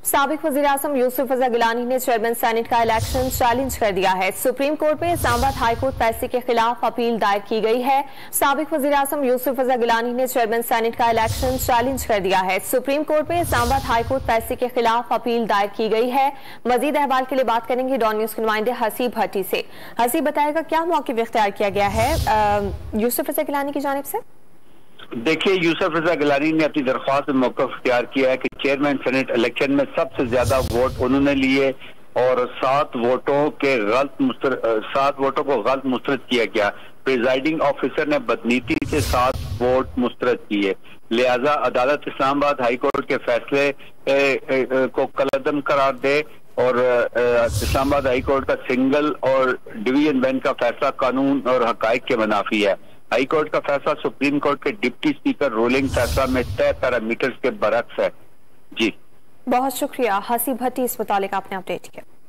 साबिक वज़ीर-ए-आज़म यूसुफ रज़ा गिलानी ने चेयरमैन सेनेट का इलेक्शन चैलेंज कर दिया है। सुप्रीम कोर्ट में इस्लामाबाद हाईकोर्ट फैसले के खिलाफ अपील दायर की गई है। साबिक वज़ीर-ए-आज़म यूसुफ रज़ा गिलानी ने चेयरमैन सेनेट का इलेक्शन चैलेंज कर दिया है। सुप्रीम कोर्ट में इस्लामाबाद हाईकोर्ट फैसले के खिलाफ अपील दायर की गई है। मजीद अहवाल के लिए बात करेंगे डॉन न्यूज के नुमाइंदे हसीब भट्टी से। हसीब, बताएगा क्या मौक़िफ़ इख्तियार किया गया है यूसुफ रज़ा गिलानी की जानिब से? देखिए, यूसुफ रज़ा गिलानी ने अपनी दरख्वास्त में मौक़िफ़ इख्तियार किया है कि चेयरमैन सेनेट इलेक्शन में सबसे ज्यादा वोट उन्होंने लिए और 7 वोटों को गलत मुस्तरद किया गया। प्रिजाइडिंग ऑफिसर ने बदनीति से 7 वोट मुस्तरद किए, लिहाजा अदालत इस्लामाबाद हाई कोर्ट के फैसले को कलअदम करार दे और इस्लामाबाद हाई कोर्ट का सिंगल और डिवीजन बेंच का फैसला कानून और हकाइक के मुनाफी है। हाई कोर्ट का फैसला सुप्रीम कोर्ट के डिप्टी स्पीकर रूलिंग फैसला में तय पैरामीटर्स के बरक्स है। जी, बहुत शुक्रिया हसीब भट्टी, इस मुतालिक आपने अपडेट किया।